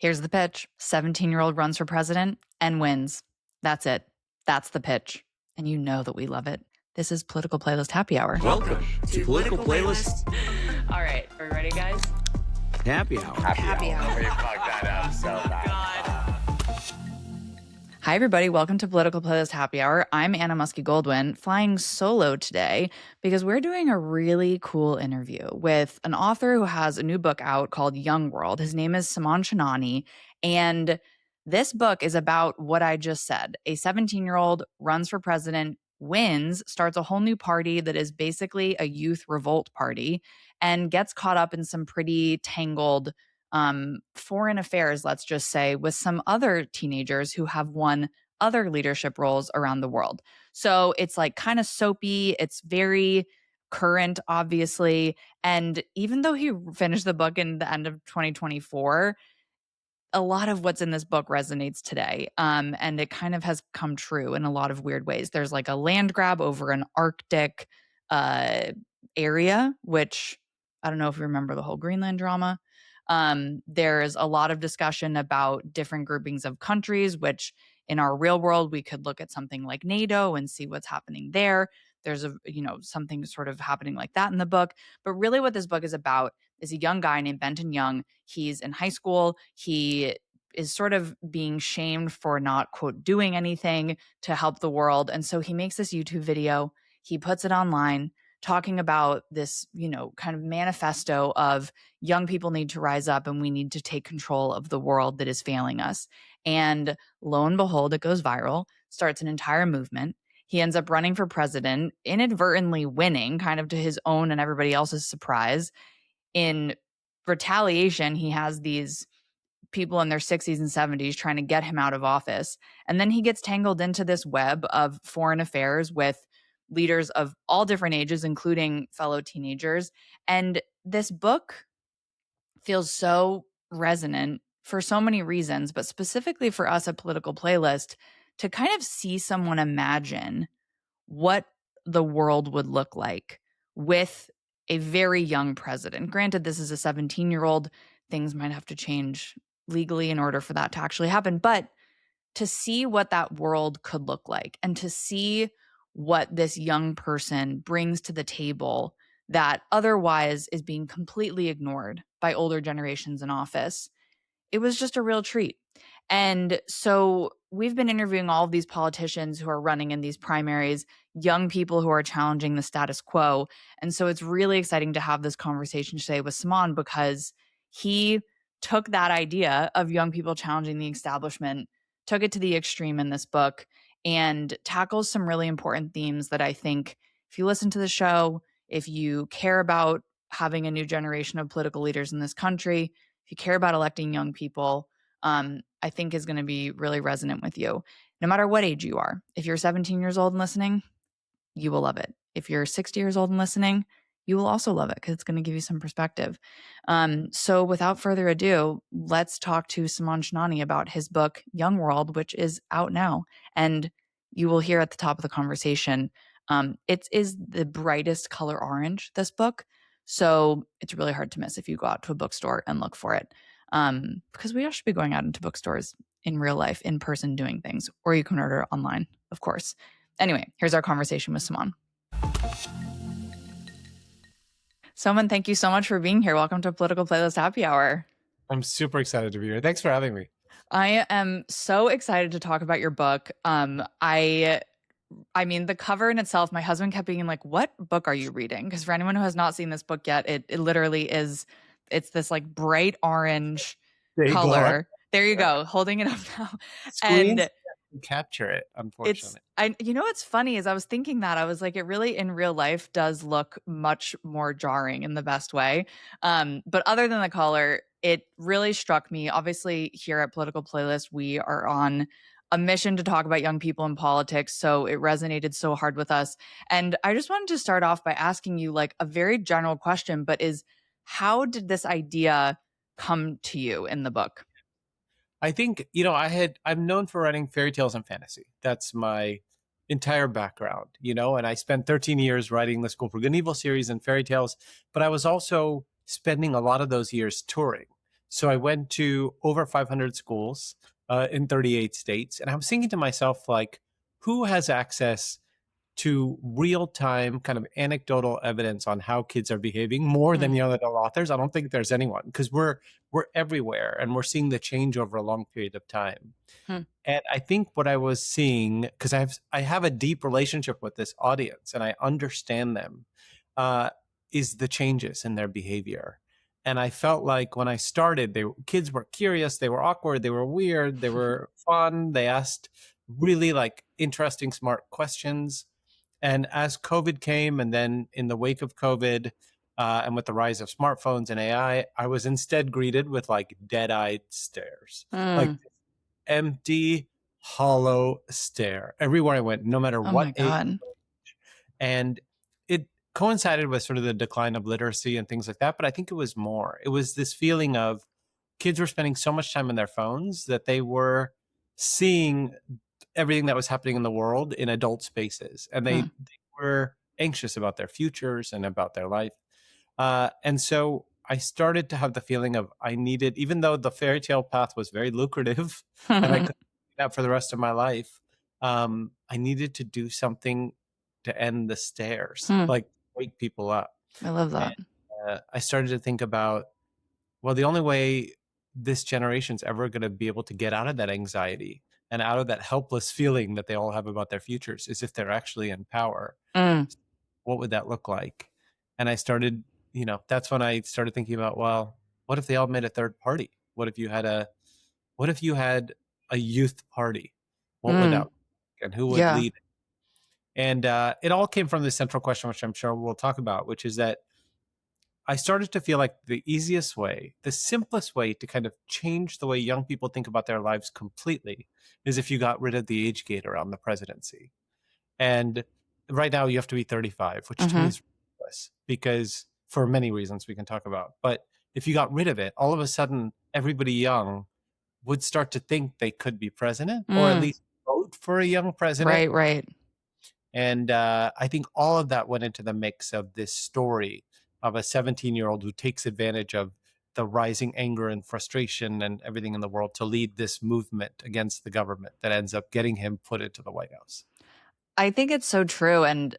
Here's the pitch. 17-year-old runs for president and wins. That's it. That's the pitch. And you know that we love it. This is Political Playlist Happy Hour. Welcome to Political Playlist. All right. Are we ready, guys? Happy Hour. Happy hour. We fucked that up so bad. Hi, everybody. Welcome to Political Playlist Happy Hour. I'm Anna Muskie-Goldwyn, flying solo today because we're doing a really cool interview with an author who has a new book out called Young World. His name is Soman Chainani, and this book is about what I just said. A 17-year-old runs for president, wins, starts a whole new party that is basically a youth revolt party, and gets caught up in some pretty tangled foreign affairs, let's just say, with some other teenagers who have won other leadership roles around the world. So it's like kind of soapy. It's very current, obviously. And even though he finished the book in the end of 2024, a lot of what's in this book resonates today. And it kind of has come true in a lot of weird ways. There's like a land grab over an Arctic area, which I don't know if you remember the whole Greenland drama. There's a lot of discussion about different groupings of countries, which in our real world, we could look at something like NATO and see what's happening there. There's something sort of happening like that in the book. But really what this book is about is a young guy named Benton Young. He's in high school. He is sort of being shamed for not, quote, doing anything to help the world. And so he makes this YouTube video. He puts it online talking about this, kind of manifesto of young people need to rise up and we need to take control of the world that is failing us. And lo and behold, it goes viral, starts an entire movement. He ends up running for president, inadvertently winning, kind of to his own and everybody else's surprise. In retaliation, he has these people in their 60s and 70s trying to get him out of office. And then he gets tangled into this web of foreign affairs with leaders of all different ages, including fellow teenagers. And this book feels so resonant for so many reasons, but specifically for us at Political Playlist, to kind of see someone imagine what the world would look like with a very young president. Granted, this is a 17-year-old. Things might have to change legally in order for that to actually happen. But to see what that world could look like and to see what this young person brings to the table that otherwise is being completely ignored by older generations in office, it was just a real treat. And so we've been interviewing all of these politicians who are running in these primaries, young people who are challenging the status quo. And so it's really exciting to have this conversation today with Soman because he took that idea of young people challenging the establishment, took it to the extreme in this book, and tackles some really important themes that I think if you listen to the show, if you care about having a new generation of political leaders in this country, if you care about electing young people, I think is going to be really resonant with you. No matter what age you are. If you're 17 years old and listening, you will love it. If you're 60 years old and listening, you will also love it because it's going to give you some perspective. So without further ado, let's talk to Soman Chainani about his book, Young World, which is out now. And you will hear at the top of the conversation, it is the brightest color orange, this book. So it's really hard to miss if you go out to a bookstore and look for it. Because we all should be going out into bookstores in real life, in person, doing things. Or you can order online, of course. Anyway, here's our conversation with Soman. Soman, thank you so much for being here. Welcome to Political Playlist Happy Hour. I'm super excited to be here. Thanks for having me. I am so excited to talk about your book. I mean, the cover in itself, my husband kept being like, what book are you reading? Because for anyone who has not seen this book yet, it literally is, it's this like bright orange color. There you go, holding it up now. Screens and capture it, unfortunately. What's funny is I was thinking that. I was like, it really in real life does look much more jarring in the best way. But other than the color, it really struck me. Obviously, here at Political Playlist, we are on a mission to talk about young people in politics. So it resonated so hard with us. And I just wanted to start off by asking you like a very general question, but how did this idea come to you in the book? I think, I'm known for writing fairy tales and fantasy. That's my entire background, and I spent 13 years writing the School for Good and Evil series and fairy tales, but I was also spending a lot of those years touring. So I went to over 500 schools in 38 states. And I was thinking to myself, like, who has access to real-time kind of anecdotal evidence on how kids are behaving more than Mm, young adult authors? I don't think there's anyone, because we're everywhere and we're seeing the change over a long period of time. hmm, And I think what I was seeing, because I have a deep relationship with this audience and I understand them, uh, is the changes in their behavior. And I felt like when I started, kids were curious, they were awkward, they were weird, they were fun, they asked really like interesting, smart questions. And as COVID came, and then in the wake of COVID, and with the rise of smartphones and AI, I was instead greeted with like dead-eyed stares, like mm. empty, hollow stare everywhere I went, no matter Oh my what age. God. And it coincided with sort of the decline of literacy and things like that. But I think it was more. It was this feeling of kids were spending so much time on their phones that they were seeing everything that was happening in the world in adult spaces. And they, Mm, they were anxious about their futures and about their life. And so I started to have the feeling of I needed, even though the fairy tale path was very lucrative and I could do that for the rest of my life, I needed to do something to end the stares, hmm. like wake people up. I love And that. I started to think about, well, the only way this generation's ever going to be able to get out of that anxiety and out of that helpless feeling that they all have about their futures is if they're actually in power. Mm, What would that look like? And I started, that's when I started thinking about, well, what if they all made a third party? What if you had a youth party? What would that mm. look like, and who would Yeah. lead it? And it all came from this central question, which I'm sure we'll talk about, which is that I started to feel like the easiest way, the simplest way to kind of change the way young people think about their lives completely is if you got rid of the age gate around the presidency. And right now you have to be 35, which to me Hmm. is ridiculous because for many reasons we can talk about. But if you got rid of it, all of a sudden everybody young would start to think they could be president or at Mm. least vote for a young president. Right, right. And I think all of that went into the mix of this story of a 17-year-old who takes advantage of the rising anger and frustration and everything in the world to lead this movement against the government that ends up getting him put into the White House. I think it's so true. And,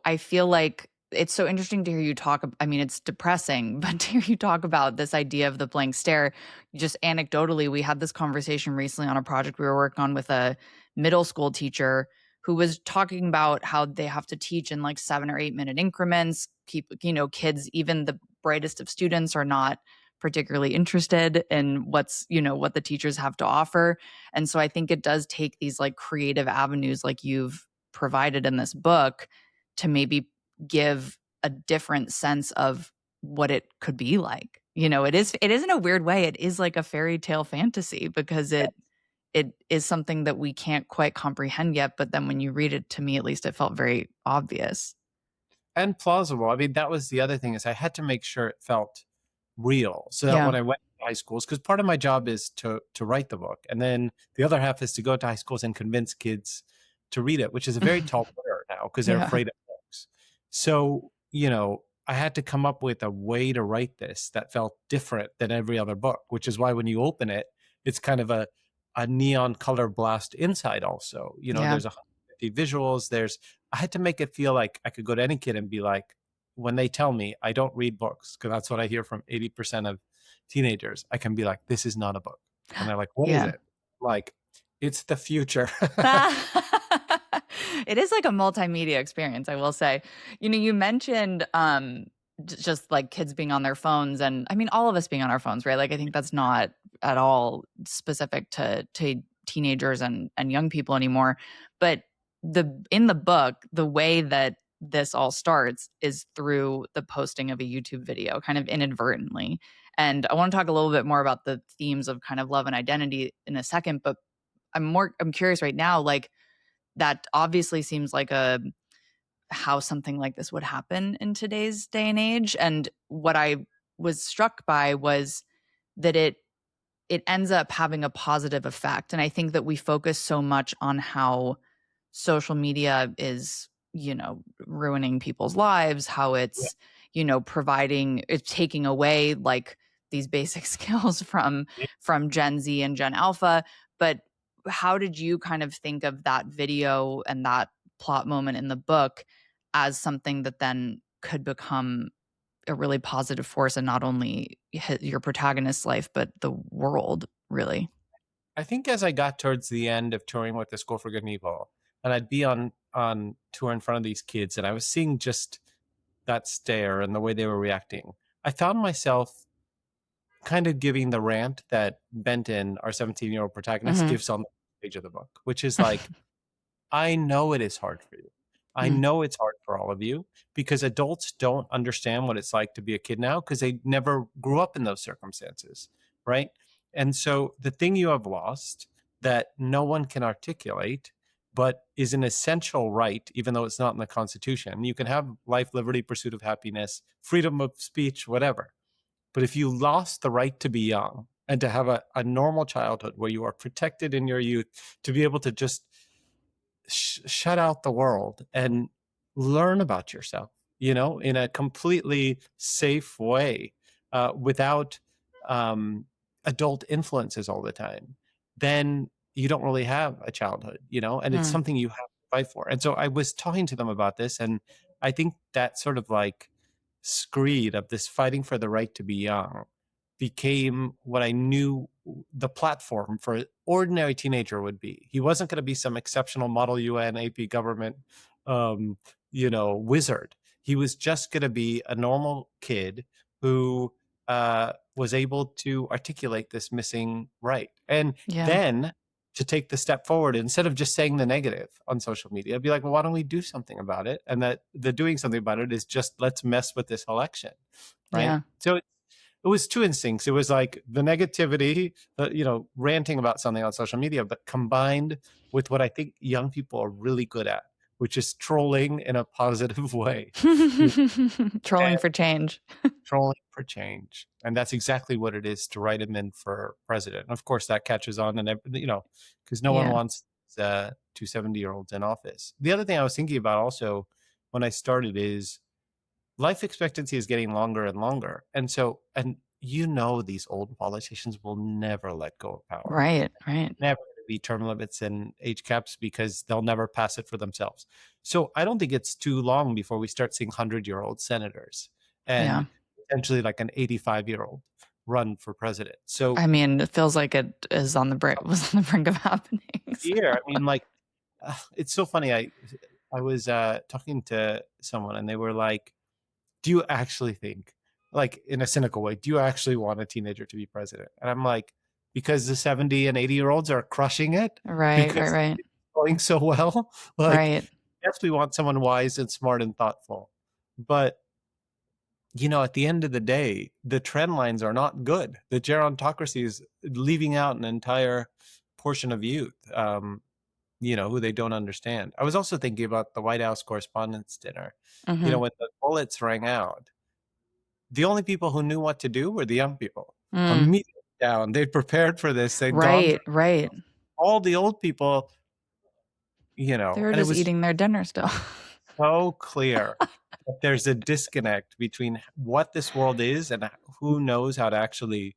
I feel like it's so interesting to hear you talk. I mean, it's depressing, but to hear you talk about this idea of the blank stare, just anecdotally, we had this conversation recently on a project we were working on with a middle school teacher who was talking about how they have to teach in like 7 or 8 minute increments. Keep, kids, even the brightest of students are not particularly interested in what the teachers have to offer. And so I think it does take these like creative avenues like you've provided in this book to maybe give a different sense of what it could be like. It is in a weird way. It is like a fairy tale fantasy because it is something that we can't quite comprehend yet. But then when you read it, to me at least, it felt very obvious. And plausible. I mean, that was the other thing, is I had to make sure it felt real so that Yeah. when I went to high schools, because part of my job is to write the book, and then the other half is to go to high schools and convince kids to read it, which is a very tall order now because they're Yeah. afraid of books. So, I had to come up with a way to write this that felt different than every other book, which is why when you open it, it's kind of a neon color blast inside also. Yeah. There's 150 visuals. I had to make it feel like I could go to any kid and be like, when they tell me I don't read books, because that's what I hear from 80% of teenagers, I can be like, this is not a book. And they're like, what is Yeah. it? Like, it's the future. It is like a multimedia experience, I will say. You mentioned just like kids being on their phones, and I mean all of us being on our phones, right? Like I think that's not at all specific to teenagers and young people anymore. But in the book, the way that this all starts is through the posting of a YouTube video, kind of inadvertently. And I want to talk a little bit more about the themes of kind of love and identity in a second, but I'm curious right now, like that obviously seems like a how something like this would happen in today's day and age. And what I was struck by was that it ends up having a positive effect. And I think that we focus so much on how social media is, ruining people's lives, how it's, it's taking away like these basic skills from Gen Z and Gen Alpha. But how did you kind of think of that video and that plot moment in the book as something that then could become a really positive force and not only hit your protagonist's life, but the world, really? I think as I got towards the end of touring with the School for Good and Evil, and I'd be on tour in front of these kids, and I was seeing just that stare and the way they were reacting, I found myself kind of giving the rant that Benton, our 17-year-old protagonist, Mhm. gives on the page of the book, which is like, I know it is hard for you. I Mm, know it's hard for all of you because adults don't understand what it's like to be a kid now because they never grew up in those circumstances, right? And so the thing you have lost that no one can articulate, but is an essential right, even though it's not in the Constitution. You can have life, liberty, pursuit of happiness, freedom of speech, whatever. But if you lost the right to be young and to have a normal childhood where you are protected in your youth, to be able to just shut out the world and learn about yourself, in a completely safe way, without adult influences all the time, then you don't really have a childhood, and it's mm, something you have to fight for. And so I was talking to them about this, and I think that sort of like screed of this fighting for the right to be young became what I knew the platform for an ordinary teenager would be. He wasn't going to be some exceptional Model UN AP government, wizard. He was just going to be a normal kid who was able to articulate this missing right. And yeah. then to take the step forward, instead of just saying the negative on social media, be like, well, why don't we do something about it? And that the doing something about it is just, let's mess with this election. Right. Yeah. So it was two instincts. It was like the negativity, ranting about something on social media, but combined with what I think young people are really good at, which is trolling in a positive way. Trolling And for change. trolling for change. And that's exactly what it is to write him in for president. And of course, that catches on, and because no one Yeah. wants two 70-year-olds in office. The other thing I was thinking about also when I started is life expectancy is getting longer and longer. And so, and these old politicians will never let go of power. Right, right. Never going to be term limits and age caps because they'll never pass it for themselves. So I don't think it's too long before we start seeing 100-year-old senators Yeah. and potentially like an 85-year-old run for president. So I mean, it feels like it is on the brink was on the brink of happening. So. here, I mean, like, it's so funny. I was talking to someone and they were like, do you actually think, like in a cynical way, do you actually want a teenager to be president? And I'm like, because the 70 and 80-year-olds are crushing it Right, right, because right. it's going so well. Like, Right. yes, we want someone wise and smart and thoughtful. But, at the end of the day, the trend lines are not good. The gerontocracy is leaving out an entire portion of youth, who they don't understand. I was also thinking about the White House Correspondents' Dinner. Mhm. When the bullets rang out, the only people who knew what to do were the young people. Mm. Immediately down. They'd prepared for this. They'd gone through Right, right. all the old people, They were and it just was eating their dinner still. so clear that there's a disconnect between what this world is and who knows how to actually,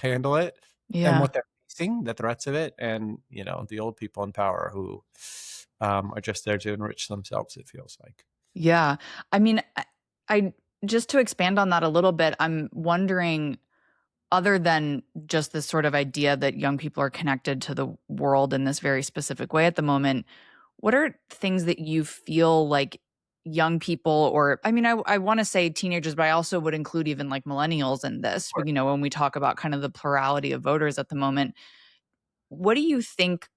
handle it, and Yeah. what they're facing, the threats of it, and, the old people in power who are just there to enrich themselves, it feels like. Yeah. I mean, I just to expand on that a little bit, I'm wondering, other than just this sort of idea that young people are connected to the world in this very specific way at the moment, what are things that you feel like young people, or I mean, I want to say teenagers, but I also would include even like millennials in this, when we talk about kind of the plurality of voters at the moment, what do you think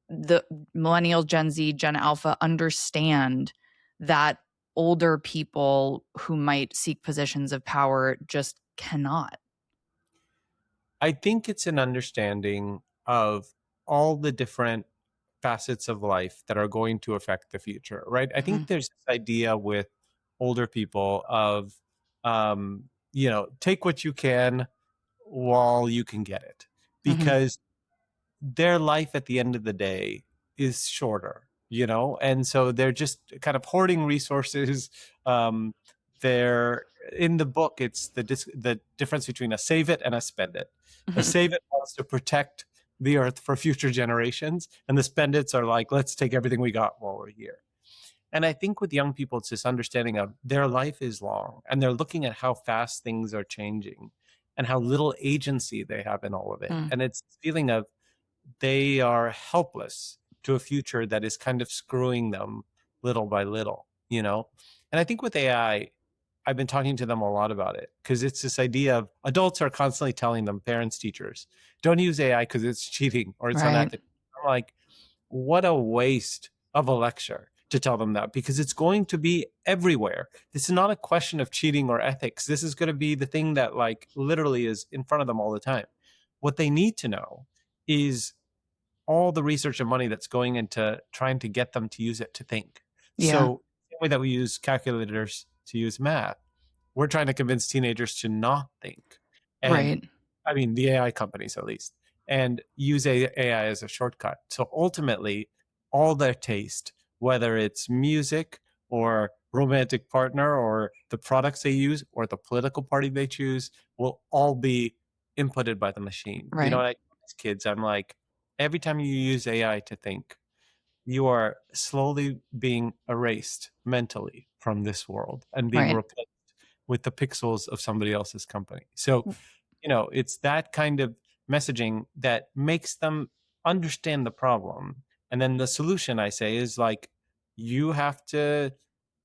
the millennials, Gen Z, Gen Alpha understand that older people who might seek positions of power just cannot? I think it's an understanding of all the different facets of life that are going to affect the future, right? I Mhm, think there's this idea with older people of, take what you can while you can get it, mhm, because their life at the end of the day is shorter, and so they're just kind of hoarding resources. They're in the book, it's the difference between a save it and a spend it. A save it wants to protect the earth for future generations, and the spend its are like, let's take everything we got while we're here. And I think with young people, it's this understanding of their life is long, and they're looking at how fast things are changing and how little agency they have in all of it. Mm. And it's this feeling of they are helpless to a future that is kind of screwing them little by little, you know? And I think with AI, I've been talking to them a lot about it because it's this idea of adults are constantly telling them, parents, teachers, don't use AI because it's cheating or it's Right. unethical. I'm like, what a waste of a lecture to tell them that, because it's going to be everywhere. This is not a question of cheating or ethics. This is going to be the thing that like literally is in front of them all the time. What they need to know is all the research and money that's going into trying to get them to use it to think. Yeah. So the way that we use calculators to use math, we're trying to convince teenagers to not think. And Right. I mean, the AI companies at least, and use AI as a shortcut. So ultimately, all their taste, whether it's music or romantic partner or the products they use or the political party they choose, will all be inputted by the machine. You know, Right. when I tell these kids, I'm like, every time you use AI to think, you are slowly being erased mentally from this world and being Right. replaced with the pixels of somebody else's company. So, you know, it's that kind of messaging that makes them understand the problem. And then the solution, I say, is like, you have to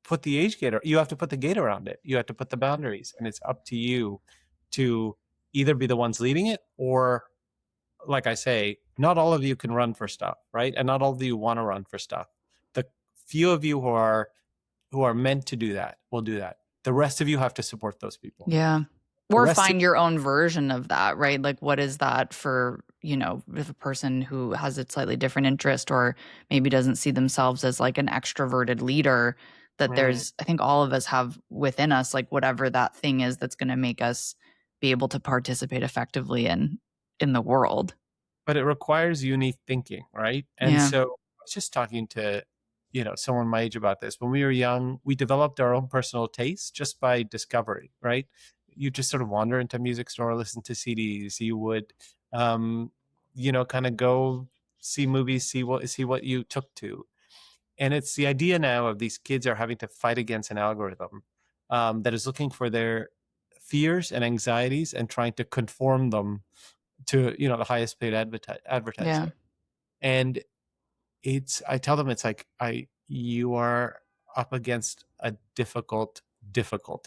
put the age gate, you have to put the gate around it. You have to put the boundaries, and it's up to you to either be the ones leading it, or like I say, not all of you can run for stuff, right? And not all of you want to run for stuff. The few of you who are meant to do that will do that. The rest of you have to support those people. Yeah. The Or rest of find your own version of that, right? Like, what is that for, if a person who has a slightly different interest or maybe doesn't see themselves as like an extroverted leader, that Mm. I think all of us have within us, like whatever that thing is that's going to make us be able to participate effectively in the world. But it requires unique thinking, right? And Yeah. so I was just talking to, someone my age about this. When we were young, we developed our own personal taste just by discovery, right? You just sort of wander into a music store, listen to CDs. You would, kind of go see movies, see what you took to. And it's the idea now of these kids are having to fight against an algorithm that is looking for their fears and anxieties and trying to conform them to the highest paid Yeah. advertiser. And I tell them, it's like, you are up against a difficult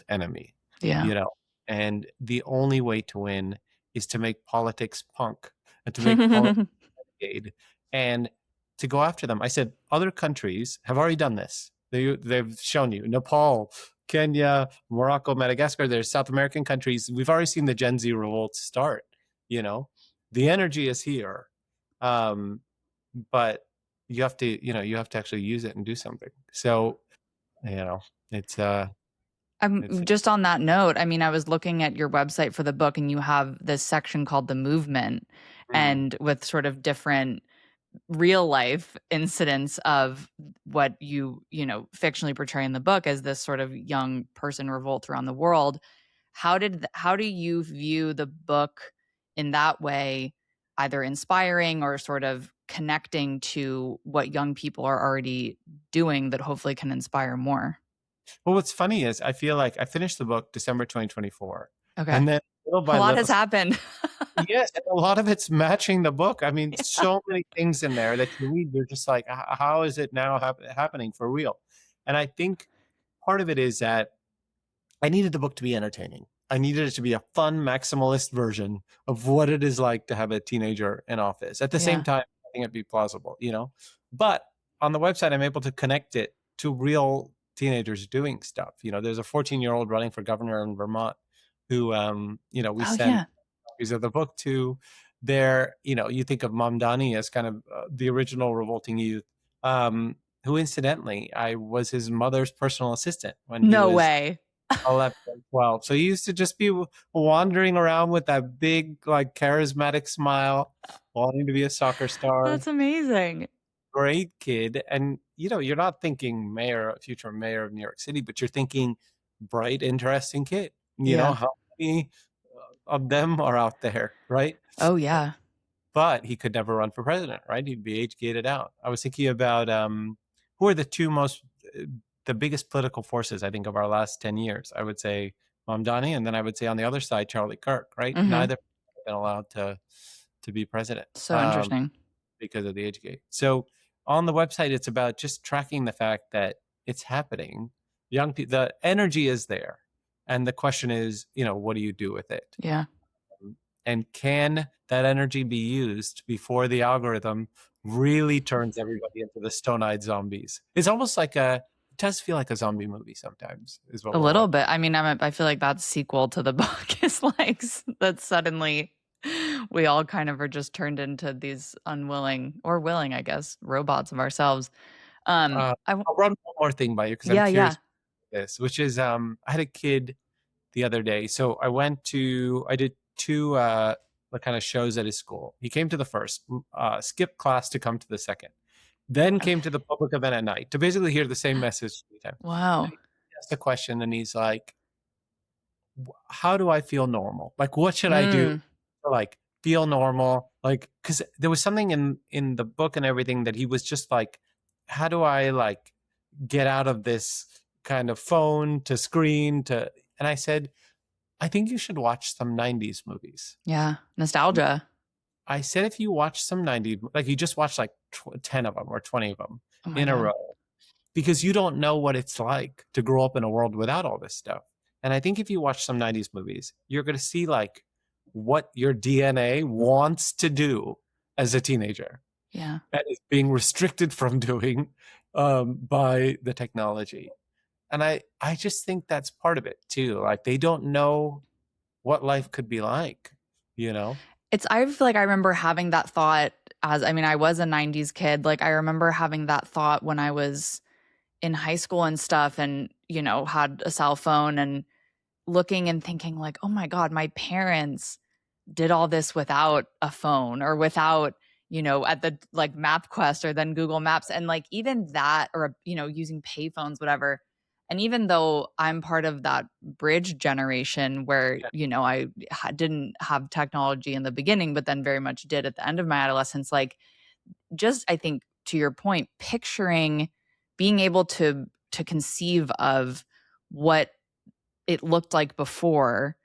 enemy, Yeah. and the only way to win is to make politics punk and to make politics renegade and to go after them. I said, other countries have already done this. They've shown you Nepal, Kenya, Morocco, Madagascar. There's South American countries. We've already seen the Gen Z revolt start. The energy is here, but you have to actually use it and do something. So it's I'm just on that note. I mean, I was looking at your website for the book, and you have this section called the movement, and with sort of different real life incidents of what fictionally portray in the book as this sort of young person revolt around the world. How do you view the book in that way, either inspiring or sort of connecting to what young people are already doing that hopefully can inspire more? Well, what's funny is I feel like I finished the book December 2024, Okay. and then little A by lot little, has happened. yes, and a lot of it's matching the book. I mean, so many things in there that you read, you're just like, how is it now happening for real? And I think part of it is that I needed the book to be entertaining. I needed it to be a fun maximalist version of what it is like to have a teenager in office. At the same Yeah. time, I think it'd be plausible. But on the website, I'm able to connect it to real teenagers doing stuff. There's a 14-year-old running for governor in Vermont who, we Oh, sent yeah. copies of the book to. There, you think of Mamdani as kind of the original revolting youth, who incidentally, I was his mother's personal assistant when he No was way. 11 and 12. So he used to just be wandering around with that big, like, charismatic smile, wanting to be a soccer star. That's amazing. Great kid. And, you're not thinking future mayor of New York City, but you're thinking bright, interesting kid. Yeah. How many of them are out there, right? Oh yeah. But he could never run for president, right? He'd be age gated out. I was thinking about who are the two most, the biggest political forces, I think, of our last 10 years. I would say Mamdani, and then I would say on the other side, Charlie Kirk, right? Mm-hmm. Neither have been allowed to be president So interesting. because of the age gate. So on the website, it's about just tracking the fact that it's happening. Young people, the energy is there. And the question is, what do you do with it? Yeah. And can that energy be used before the algorithm really turns everybody into the stone-eyed zombies? It's almost like it does feel like a zombie movie sometimes, is what A we're little watching. bit. I mean, I feel like that sequel to the book is like that suddenly we all kind of are just turned into these unwilling or willing, I guess, robots of ourselves. Uh, I I'll run one more thing by you because I'm Yeah, curious yeah. about this, which is I had a kid the other day. So I did two kind of shows at his school. He came to the first, skipped class to come to the second, then came Okay. to the public event at night to basically hear the same message 3 times. And Wow. he asked a question and he's like, how do I feel normal? Like, what should I do Mm, to like feel normal? Like, because there was something in the book and everything that he was just like, how do I like get out of this kind of phone to screen to? And I said, I think you should watch some 90s movies. yeah. Nostalgia. I said, if you watch some 90s, like you just watch like 10 of them or 20 of them Oh my in a God. row, because you don't know what it's like to grow up in a world without all this stuff. And I think if you watch some 90s movies, you're going to see like what your DNA wants to do as a teenager Yeah. and is being restricted from doing by the technology. And I just think that's part of it too. Like they don't know what life could be like, you know? I feel like I remember having that thought I mean, I was a 90s kid. Like I remember having that thought when I was in high school and stuff and, had a cell phone and looking and thinking like, "Oh my God, my parents did all this without a phone or without, at the like MapQuest or then Google Maps." And like even that or, using payphones, whatever. And even though I'm part of that bridge generation where, Yeah. I didn't have technology in the beginning, but then very much did at the end of my adolescence, like just I think to your point, picturing being able to conceive of what it looked like before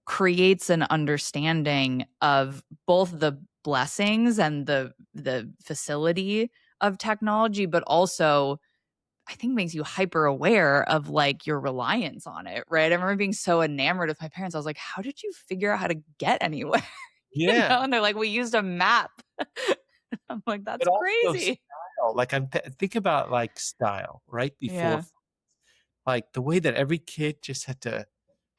creates an understanding of both the blessings and the facility of technology, but also I think makes you hyper aware of like your reliance on it, right? I remember being so enamored with my parents. I was like, how did you figure out how to get anywhere? Yeah. And they're like, we used a map. I'm like, But that's also crazy. style. Like think about like style, right? Before, Yeah. like the way that every kid just had to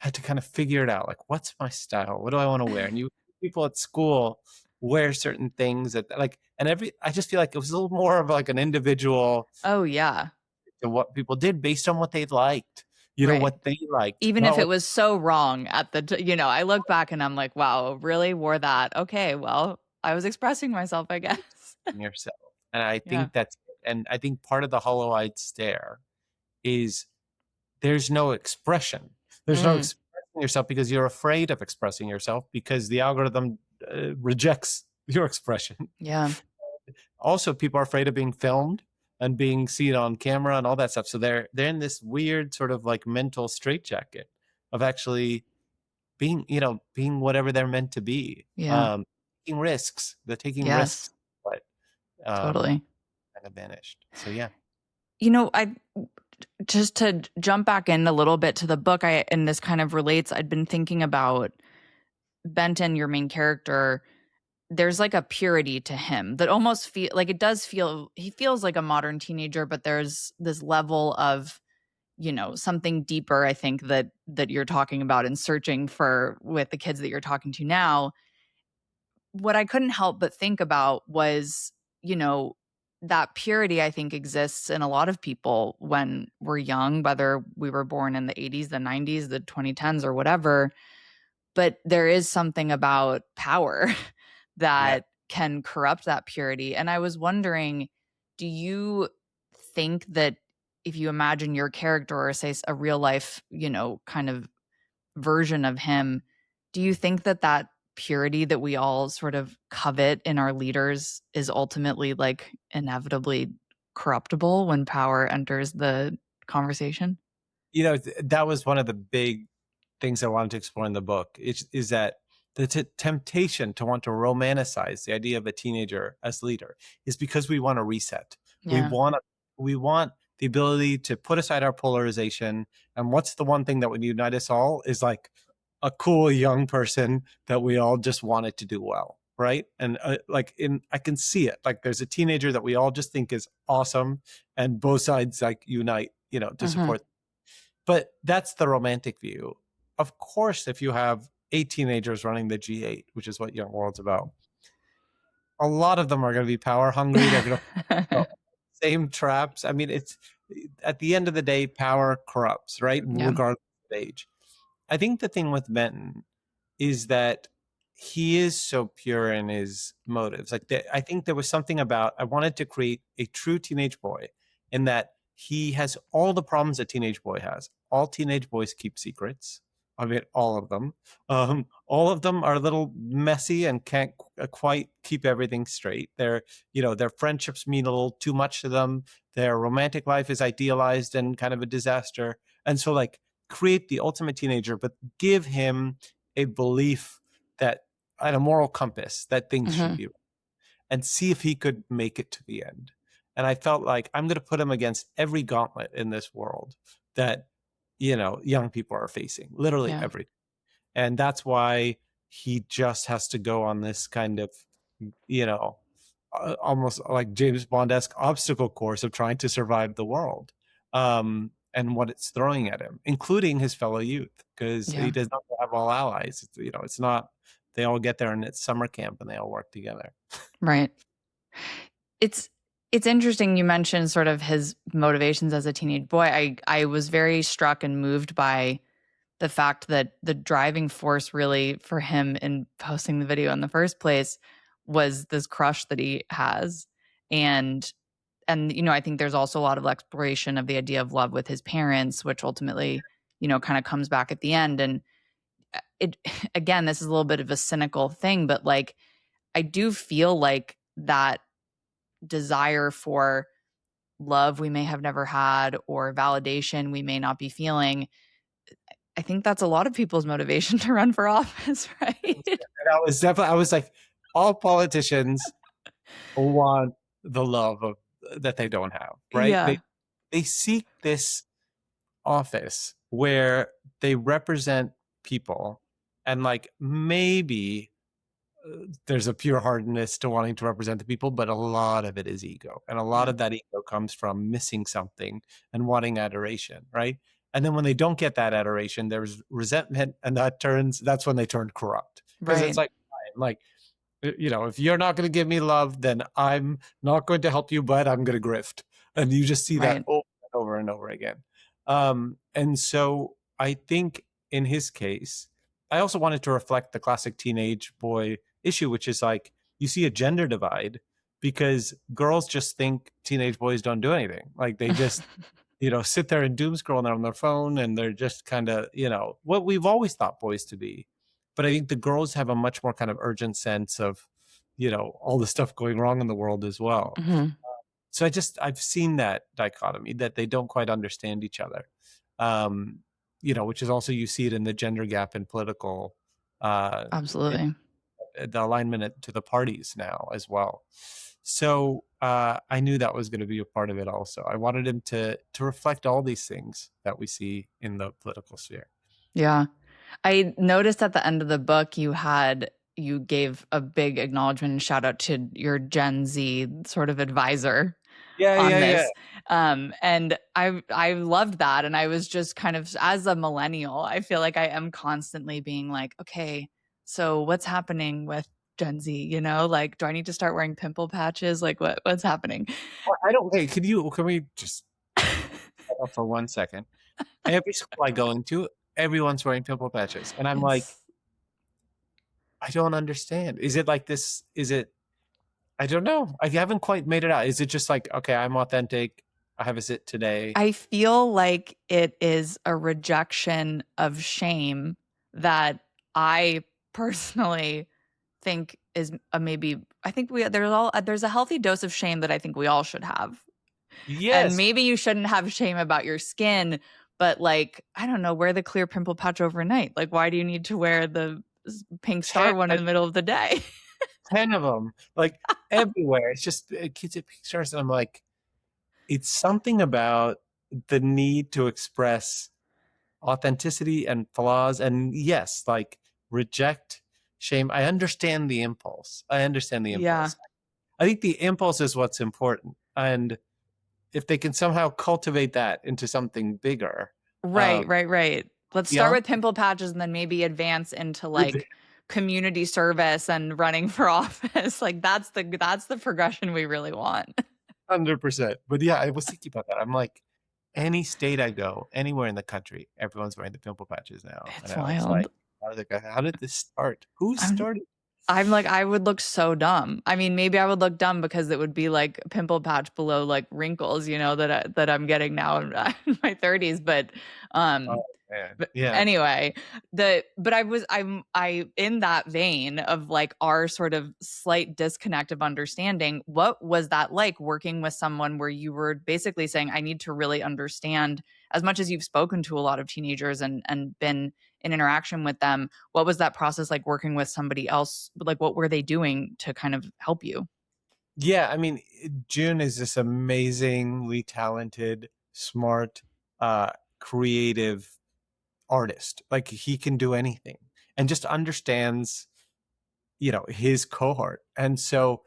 kind of figure it out. Like, what's my style? What do I want to wear? And you people at school wear certain things that like, and I just feel like it was a little more of like an individual Oh yeah. to what people did based on what they liked, Right. what they liked, Even not if it what was so wrong at I look back and I'm like, wow, really wore that. Okay, well, I was expressing myself, I guess. yourself. And I Yeah. think and I think part of the hollow-eyed stare is there's no expression. There's no Mm, expressing yourself because you're afraid of expressing yourself because the algorithm rejects your expression. yeah. Also, people are afraid of being filmed and being seen on camera and all that stuff. So they're in this weird sort of like mental straitjacket of actually being whatever they're meant to be. Yeah. Taking risks. They're taking Yes. risks, but Totally. kind of vanished. So yeah. I just to jump back in a little bit to the book, and this kind of relates. I'd been thinking about Benton, your main character. There's like a purity to him that almost feel like he feels like a modern teenager, but there's this level of something deeper, I think that you're talking about and searching for with the kids that you're talking to now. What I couldn't help but think about was, that purity I think exists in a lot of people when we're young, whether we were born in the 80s, the 90s, the 2010s or whatever. But there is something about power Yeah. that can corrupt that purity. And I was wondering, do you think that if you imagine your character or say a real life, kind of version of him, do you think that that purity that we all sort of covet in our leaders is ultimately like inevitably corruptible when power enters the conversation? That was one of the big things I wanted to explore in the book is that the temptation to want to romanticize the idea of a teenager as leader is because we want to reset. We Yeah. want we want the ability to put aside our polarization. And what's the one thing that would unite us all is like a cool young person that we all just wanted to do well, right? And I can see it. Like there's a teenager that we all just think is awesome, and both sides like unite, to Mhm. support. But that's the romantic view. Of course, if you have 8 teenagers running the G8, which is what Young World's about, a lot of them are going to be power hungry. They're going to fall same traps. I mean, it's at the end of the day, power corrupts, right? Yeah. Regardless of age. I think the thing with Benton is that he is so pure in his motives. I think there was something about I wanted to create a true teenage boy in that he has all the problems a teenage boy has. All teenage boys keep secrets. I mean, all of them. All of them are a little messy and can't quite keep everything straight. Their friendships mean a little too much to them. Their romantic life is idealized and kind of a disaster. And so, like, create the ultimate teenager, but give him a belief that and a moral compass that things should Mhm. be, and see if he could make it to the end. And I felt like I'm going to put him against every gauntlet in this world that young people are facing, literally Yeah. every. And that's why he just has to go on this kind of you know almost like James Bond-esque obstacle course of trying to survive the world, and what it's throwing at him, including his fellow youth, because he Yeah. does not have all allies. It's not they all get there and it's summer camp and they all work together. Right. It's it's interesting you mentioned sort of his motivations as a teenage boy. I was very struck and moved by the fact that the driving force really for him in posting the video in the first place was this crush that he has. And I think there's also a lot of exploration of the idea of love with his parents, which ultimately, kind of comes back at the end. And it again, this is a little bit of a cynical thing, but like I do feel like that desire for love we may have never had or validation we may not be feeling, I think that's a lot of people's motivation to run for office, right? And I was like, all politicians want the love of that they don't have, right? Yeah. They seek this office where they represent people, and like maybe there's a pure heartedness to wanting to represent the people, but a lot of it is ego. And a lot Yeah. of that ego comes from missing something and wanting adoration, right? And then when they don't get that adoration, there's resentment, and that's when they turn corrupt. Because it's Right. like, if you're not going to give me love, then I'm not going to help you, but I'm going to grift. And you just see that Right. over and over and over again. And so I think in his case, I also wanted to reflect the classic teenage boy issue, which is like you see a gender divide because girls just think teenage boys don't do anything. Like they just, sit there and doom scroll on their phone, and they're just kind of, what we've always thought boys to be. But I think the girls have a much more kind of urgent sense of, all the stuff going wrong in the world as well. Mhm. So I've seen that dichotomy that they don't quite understand each other. Um, which is also, you see it in the gender gap in political, in Absolutely. the alignment to the parties now as well. So I knew that was going to be a part of it also. I wanted him to reflect all these things that we see in the political sphere. Yeah. I noticed at the end of the book you gave a big acknowledgement and shout out to your Gen Z sort of advisor Yeah, on yeah, yeah. this. And I loved that. And I was just kind of, as a millennial, I feel like I am constantly being like, okay, so what's happening with Gen Z? Like, do I need to start wearing pimple patches? Like, what's happening? I don't. Hey, can we just shut up for 1 second? Every school I go into, everyone's wearing pimple patches, and I'm like, It's I don't understand. Is it like this? Is it? I don't know. I haven't quite made it out. Is it just like, okay, I'm authentic. I have a sit today. I feel like it is a rejection of shame that I personally think is maybe I think there's a healthy dose of shame that I think we all should have. And Yes. maybe you shouldn't have shame about your skin, but like, I don't know, wear the clear pimple patch overnight. Like, why do you need to wear the pink star 10, one in the middle of the day? 10 of them, like everywhere. It's just kids at pictures. And I'm like, it's something about the need to express authenticity and flaws. And yes, like reject shame. I understand the impulse. I understand the Yeah. impulse. I think the impulse is what's important. And if they can somehow cultivate that into something bigger, um, Right. Let's start beyond with pimple patches and then maybe advance into like community service and running for office. Like that's the progression we really want. 100%. But yeah, I was thinking about that. I'm like, any state I go, anywhere in the country, everyone's wearing the pimple patches now. And It's I was like, wild. how did this start? Who I'm started? I'm like, I would look so dumb. I mean, maybe I would look dumb because it would be like a pimple patch below like wrinkles, that I'm getting now in my 30s. Oh, Um, man. but Yeah. anyway, I in that vein of like our sort of slight disconnect of understanding, what was that like working with someone where you were basically saying, I need to really understand as much as you've spoken to a lot of teenagers and been in interaction with them, what was that process like working with somebody else? Like, what were they doing to kind of help you? Yeah. I mean, June is this amazingly talented, smart, creative artist. Like he can do anything and just understands, his cohort. And so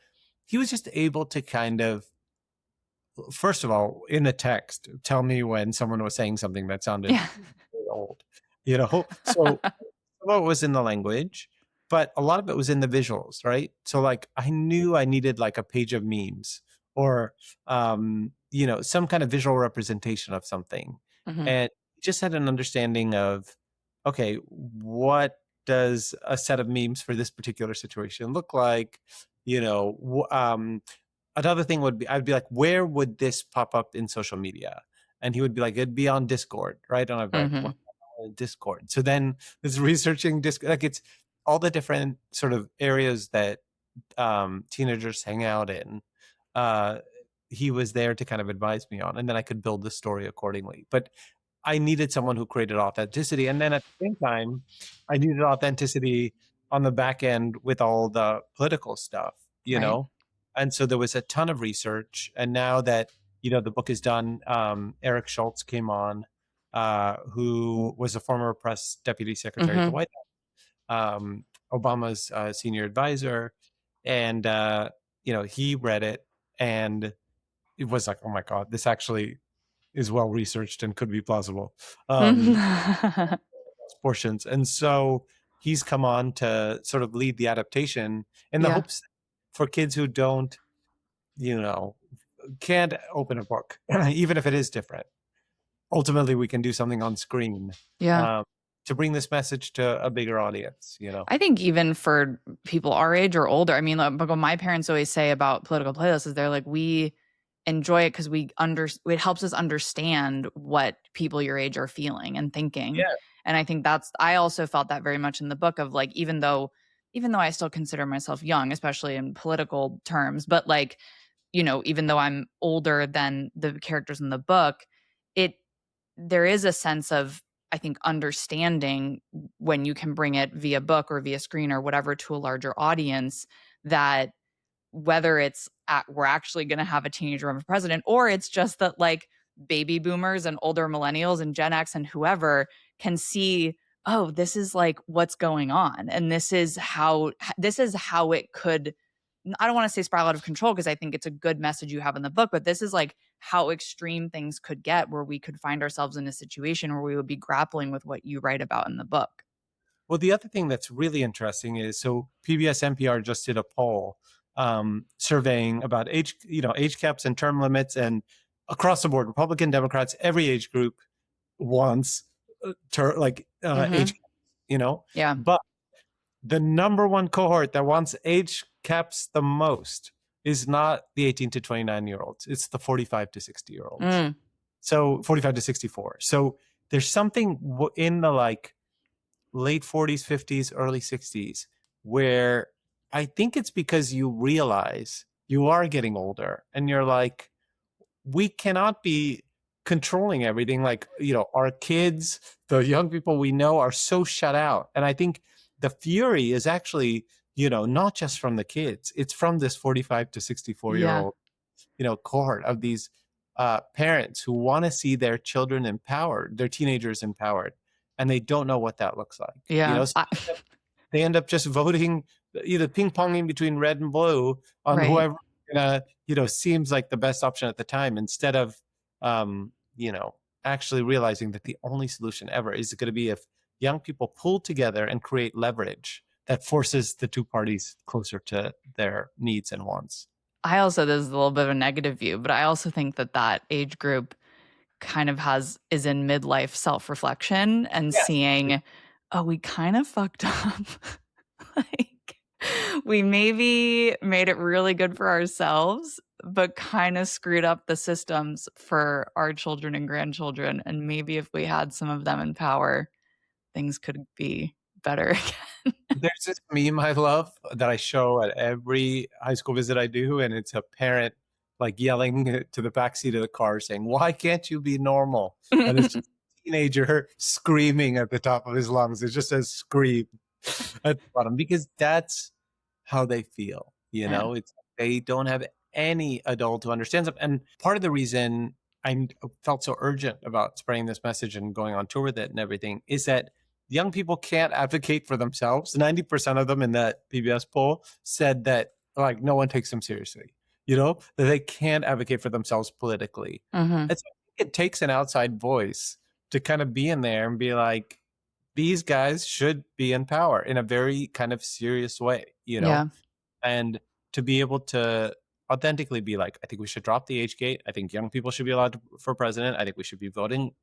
he was just able to kind of, first of all, in the text, tell me when someone was saying something that sounded Yeah. old, So some of it was in the language, but a lot of it was in the visuals, right? So like I knew I needed like a page of memes or some kind of visual representation of something. Hmm. And just had an understanding of, okay, what does a set of memes for this particular situation look like? Another thing would be, I'd be like, where would this pop up in social media? And he would be like, it'd be on Discord, right? And I'd be like, Hmm. what? Discord. So then it's researching Discord, like it's all the different sort of areas that teenagers hang out in. Uh, he was there to kind of advise me on, and then I could build the story accordingly. But I needed someone who created authenticity. And then at the same time, I needed authenticity on the back end with all the political stuff, Right. And so there was a ton of research. And now that, the book is done, Eric Schultz came on, who was a former press deputy secretary at the Hmm. White House, Obama's senior advisor. And, he read it and it was like, oh my God, this actually is well researched and could be plausible. Portions. And so he's come on to sort of lead the adaptation in the Yeah. hopes for kids who don't, you know, can't open a book, even if it is different. Ultimately, we can do something on screen Yeah. um, to bring this message to a bigger audience. I think even for people our age or older, I mean, like what my parents always say about political playlists is they're like, we enjoy it because it helps us understand what people your age are feeling and thinking. Yeah. And I think I also felt that very much in the book of like, even though I still consider myself young, especially in political terms, but like, even though I'm older than the characters in the book, it there is a sense of, I think, understanding when you can bring it via book or via screen or whatever to a larger audience, that whether we're actually going to have a teenager run for president, or it's just that like baby boomers and older millennials and Gen X and whoever can see, oh, this is like what's going on. And this is how it could, I don't want to say spiral out of control because I think it's a good message you have in the book, but this is like how extreme things could get where we could find ourselves in a situation where we would be grappling with what you write about in the book. Well, the other thing that's really interesting is, so PBS NPR just did a poll surveying about age caps and term limits, and across the board, Republican, Democrats, every age group wants age caps. Yeah. But the number one cohort that wants age caps the most is not the 18 to 29-year-olds. It's the 45 to 60-year-olds. Mm, So 45 to 64. So there's something in the like late 40s, 50s, early 60s where I think it's because you realize you are getting older and you're like, we cannot be controlling everything. Like, our kids, the young people we know are so shut out. And I think the fury is actually, not just from the kids, it's from this 45 to 64 year yeah. old, cohort of these parents who want to see their children empowered, their teenagers empowered, and they don't know what that looks like. Yeah. So they end up just voting, either ping ponging between red and blue on Right. whoever seems like the best option at the time, instead of um, you know actually realizing that the only solution ever is going to be if young people pull together and create leverage that forces the two parties closer to their needs and wants. I also, this is a little bit of a negative view, but I also think that that age group kind of is in midlife self-reflection and Yes. seeing, oh, we kind of fucked up. Like, we maybe made it really good for ourselves, but kind of screwed up the systems for our children and grandchildren. And maybe if we had some of them in power, things could be better again. There's this meme I love that I show at every high school visit I do, and it's a parent like yelling to the backseat of the car saying, "Why can't you be normal?" And it's just a teenager screaming at the top of his lungs. It just says "scream" at the bottom, because that's how they feel. Yeah. It's they don't have any adult who understands them. And part of the reason I felt so urgent about spreading this message and going on tour with it and everything is that young people can't advocate for themselves. 90% of them in that PBS poll said that like no one takes them seriously, that they can't advocate for themselves politically. Mhm. And so I think it takes an outside voice to kind of be in there and be like, these guys should be in power in a very kind of serious way, Yeah. and to be able to authentically be like, I think we should drop the age gate. I think young people should be allowed for president. I think we should be voting,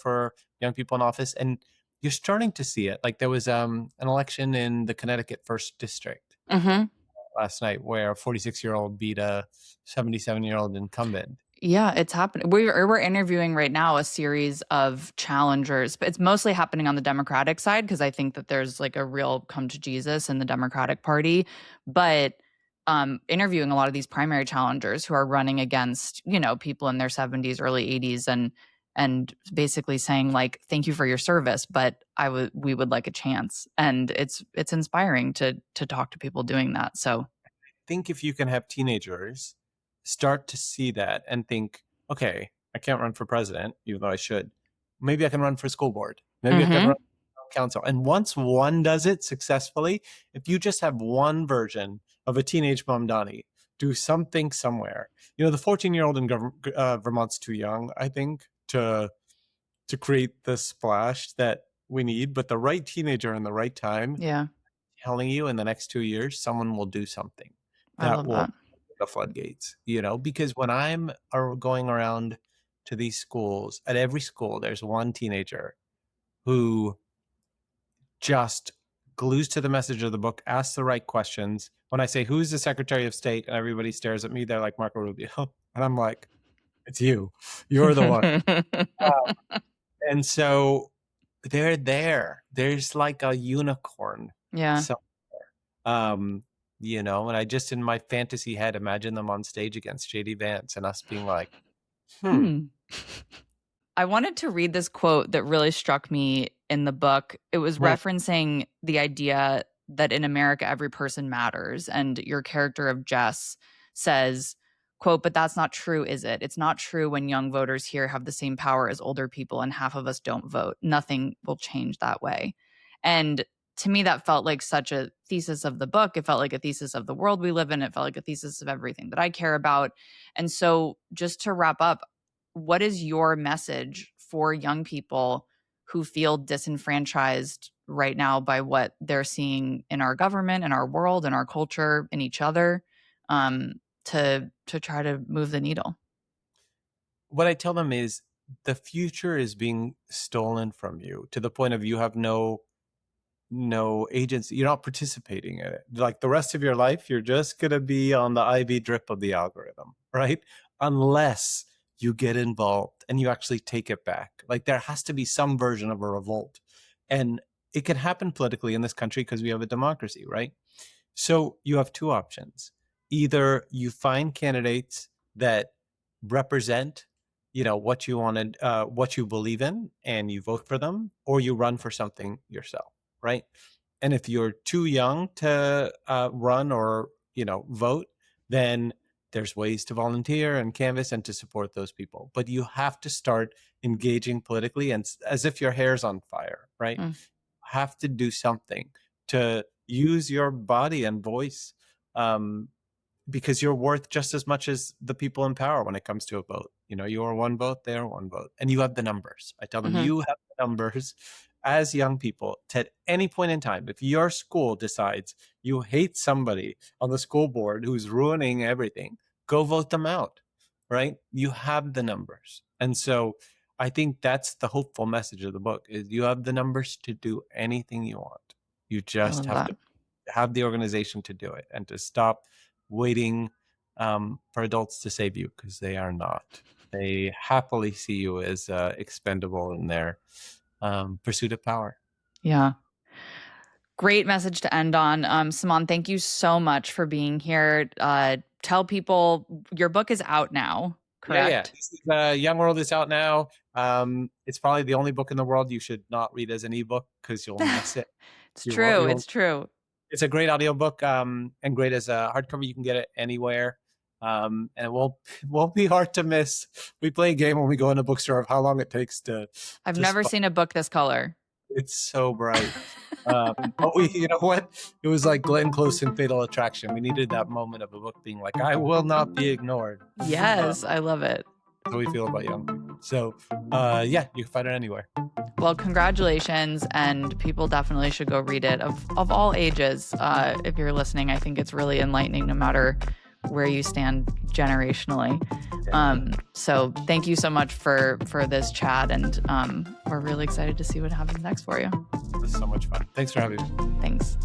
for young people in office. And you're starting to see it. Like there was an election in the Connecticut first district Mhm. last night where a 46-year-old beat a 77-year-old incumbent. Yeah, it's happening. We're interviewing right now a series of challengers, but it's mostly happening on the Democratic side because I think that there's like a real come to Jesus in the Democratic Party. But interviewing a lot of these primary challengers who are running against, people in their 70s, early 80s, and basically saying like, "Thank you for your service, but we would like a chance." And it's inspiring to talk to people doing that. So Think if you can have teenagers start to see that and think, okay, I can't run for president, even though I should. Maybe I can run for school board. Maybe I can Mhm. run for council. And once one does it successfully, if you just have one version of a teenage Mamdani do something somewhere, the 14-year-old in Vermont's too young, I think, to create the splash that we need. But the right teenager in the right time, Yeah, telling you in the next 2 years, someone will do something I that love will that. open the floodgates, because when I'm going around to these schools, at every school, there's one teenager who just glues to the message of the book, asks the right questions. When I say, "Who's the Secretary of State?" and everybody stares at me, they're like, "Marco Rubio." And I'm like, "It's you. You're the one." And so they're there. There's like a unicorn Yeah. somewhere. Um, and I just in my fantasy head imagine them on stage against JD Vance and us being like, Hmm. I wanted to read this quote that really struck me in the book. It was hmm, referencing the idea that in America, every person matters. And your character of Jess says, quote, "But that's not true, is it? It's not true when young voters here have the same power as older people and half of us don't vote. Nothing will change that way." And to me, that felt like such a thesis of the book. It felt like a thesis of the world we live in. It felt like a thesis of everything that I care about. And so, just to wrap up, what is your message for young people who feel disenfranchised right now by what they're seeing in our government, in our world, in our culture, in each other, um, to try to move the needle? what I tell them is the future is being stolen from you to the point of you have no agency. You're not participating in it. Like the rest of your life, you're just going to be on the IV drip of the algorithm, right? Unless you get involved and you actually take it back. Like there has to be some version of a revolt. And it can happen politically in this country because we have a democracy, right? So you have two options. Either you find candidates that represent, what you wanted, what you believe in, and you vote for them, or you run for something yourself, right? And if you're too young to run or, vote, then there's ways to volunteer and canvass and to support those people. But you have to start engaging politically and as if your hair's on fire, right? Have to do something to use your body and voice, because you're worth just as much as the people in power when it comes to a vote. You are one vote, they are one vote, and you have the numbers. I tell them, you have the numbers as young people at any point in time. If your school decides you hate somebody on the school board who's ruining everything, go vote them out, right? You have the numbers. And so I think that's the hopeful message of the book is you have the numbers to do anything you want. You just have to have the organization to do it and to stop waiting for adults to save you, because they are not. They happily see you as expendable in their pursuit of power. Yeah. Great message to end on. Soman, thank you so much for being here. Tell people your book is out now, correct? Yeah. This is, Young World is out now. It's probably the only book in the world you should not read as an ebook because you'll miss it. It's true. It's true. It's a great audiobook and great as a hardcover. You can get it anywhere. And it won't be hard to miss. We play a game when we go in a bookstore of how long it takes to. I've never seen a book this color. It's so bright. But you know what? It was like Glenn Close in Fatal Attraction. We needed that moment of a book being like, I will not be ignored. Yes, I love it. That's how we feel about young people. So, yeah, you can find it anywhere. Well, congratulations, and people definitely should go read it of all ages. If you're listening, I think it's really enlightening no matter where you stand generationally. So thank you so much for this chat, and we're really excited to see what happens next for you. It was so much fun. Thanks for having me. Thanks.